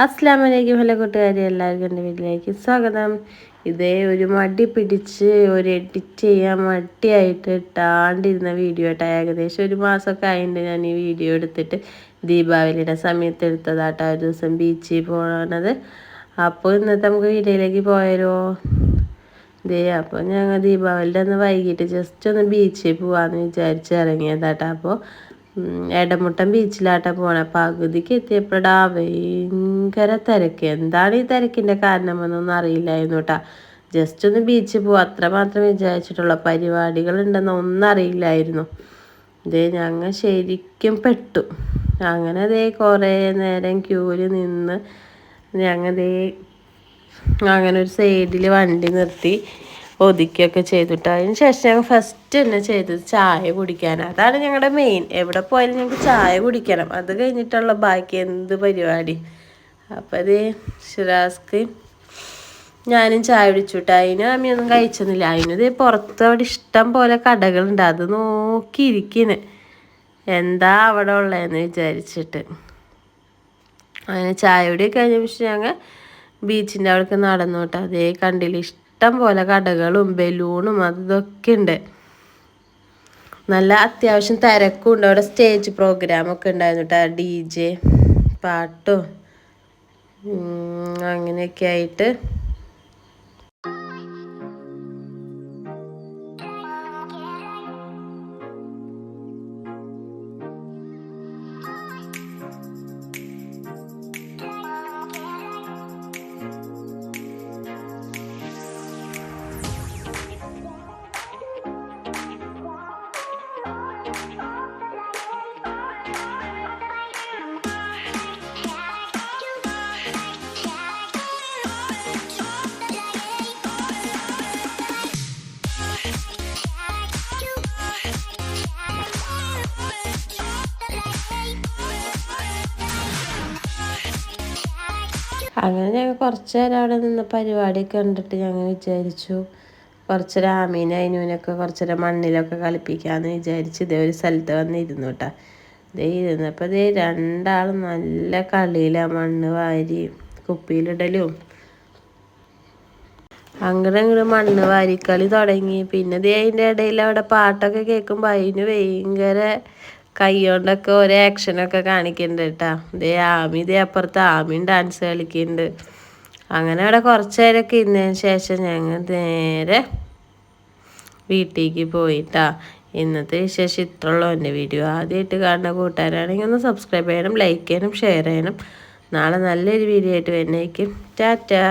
അസ്സലാമു അലൈക്കും. ഹലോ കൂട്ടുകാരി, എല്ലാവർക്കും എൻ്റെ വീട്ടിലേക്ക് സ്വാഗതം. ഇതേ ഒരു മടി പിടിച്ച് ഒരു എഡിറ്റ് ചെയ്യാൻ മടിയായിട്ട് ഇട്ടാണ്ടിരുന്ന വീഡിയോ ആയിട്ട് ഏകദേശം ഒരു മാസമൊക്കെ ആയിട്ടുണ്ട് ഞാൻ ഈ വീഡിയോ എടുത്തിട്ട്. ദീപാവലിയുടെ സമയത്ത് എടുത്തതാട്ടോ, ഒരു ദിവസം ബീച്ചിൽ പോകണത്. അപ്പോൾ ഇന്നത്തെ നമുക്ക് വീഡിയോയിലേക്ക് പോയാലോ. അപ്പോൾ ഞങ്ങൾ ദീപാവലിയുടെ അന്ന് വൈകിട്ട് ജസ്റ്റ് ഒന്ന് ബീച്ചിൽ പോകാമെന്ന് വിചാരിച്ച് ഇറങ്ങിയതാട്ടോ. അപ്പോൾ എടമുട്ടം ബീച്ചിലാട്ടാ പോണേ. പകുതിക്ക് എത്തിയപ്പോഴാ ഭയങ്കര തിരക്ക്. എന്താണ് ഈ തിരക്കിൻ്റെ കാരണമെന്നൊന്നും അറിയില്ലായിരുന്നു കേട്ടോ. ജസ്റ്റ് ഒന്ന് ബീച്ചിൽ പോവാം അത്ര മാത്രം വിചാരിച്ചിട്ടുള്ള, പരിപാടികളുണ്ടെന്ന് ഒന്നും അറിയില്ലായിരുന്നു. ഞങ്ങൾ ശരിക്കും പെട്ടു. അങ്ങനെ കുറേ നേരം ക്യൂവിൽ നിന്ന് ഞങ്ങൾ അങ്ങനെ ഒരു സൈഡിൽ വണ്ടി നിർത്തി ഒതുക്കിയൊക്കെ ചെയ്തിട്ട് അതിന് ശേഷം ഞങ്ങൾ ഫസ്റ്റ് തന്നെ ചെയ്തത് ചായ കുടിക്കാനാണ്. അതാണ് ഞങ്ങളുടെ മെയിൻ. എവിടെ പോയാലും ഞങ്ങൾക്ക് ചായ കുടിക്കണം. അത് കഴിഞ്ഞിട്ടുള്ള ബാക്കി എന്ത് പരിപാടി. അപ്പോൾ ഷിറാസ്ക്ക് ഞാനും ചായ കുടിച്ചുവിട്ട്. അതിന് അമ്മയൊന്നും കഴിച്ചൊന്നുമില്ല. അതിന് പുറത്ത് അവിടെ ഇഷ്ടം പോലെ കടകളുണ്ട്. അത് നോക്കിയിരിക്കുന്നു എന്താ അവിടെ ഉള്ളതെന്ന് വിചാരിച്ചിട്ട്. അങ്ങനെ ചായ കുടി കഴിഞ്ഞ പക്ഷേ ഞങ്ങൾ ബീച്ചിൻ്റെ അവിടേക്ക് നടന്നു കേട്ടോ. കണ്ടില്ല, ഇഷ്ടം പോലെ കടകളും ബലൂണും അതൊക്കെ ഉണ്ട്. നല്ല അത്യാവശ്യം തിരക്കും ഉണ്ട്. അവിടെ സ്റ്റേജ് പ്രോഗ്രാമൊക്കെ ഉണ്ടായിരുന്നു കേട്ടോ. DJ പാട്ടും അങ്ങനെയൊക്കെ ആയിട്ട് അങ്ങനെ ഞങ്ങൾ കുറച്ച് നേരം അവിടെ നിന്ന് പരിപാടിയൊക്കെ കണ്ടിട്ട് ഞങ്ങൾ വിചാരിച്ചു കുറച്ച് നേരം ആമീനെ അതിനൊക്കെ കുറച്ച് നേരം മണ്ണിലൊക്കെ കളിപ്പിക്കാമെന്ന് വിചാരിച്ച് ഒരു സ്ഥലത്ത് വന്നിരുന്നു കേട്ടോ. ഇരുന്നപ്പോൾ രണ്ടാളും നല്ല കളിയിലാണ്. മണ്ണ് വാരി കുപ്പിയിലിടലും അങ്ങനെ ഇങ്ങോട്ട് മണ്ണ് വാരിക്കളി തുടങ്ങി. പിന്നെ അതിൻ്റെ ഇടയിൽ അവിടെ പാട്ടൊക്കെ കേൾക്കുമ്പോൾ അതിന് ഭയങ്കര കൈ കൊണ്ടൊക്കെ ഓരോ ആക്ഷനൊക്കെ കാണിക്കുന്നുണ്ട് കേട്ടോ. ആമി അപ്പുറത്ത് ആമിയും ഡാൻസ് കളിക്കുന്നുണ്ട്. അങ്ങനെ അവിടെ കുറച്ച് നേരമൊക്കെ ഇരുന്നതിന് ശേഷം ഞങ്ങൾ നേരെ വീട്ടിലേക്ക് പോയിട്ടാ. ഇന്നത്തെ വിശേഷം ഇത്രയുള്ളൂ. എൻ്റെ വീഡിയോ ആദ്യമായിട്ട് കാണുന്ന കൂട്ടുകാരാണെങ്കിൽ ഒന്ന് സബ്സ്ക്രൈബ് ചെയ്യണം, ലൈക്ക് ചെയ്യണം, ഷെയർ ചെയ്യണം. നാളെ നല്ലൊരു വീഡിയോ ആയിട്ട് വരുന്നതായിരിക്കും. ടാറ്റാ.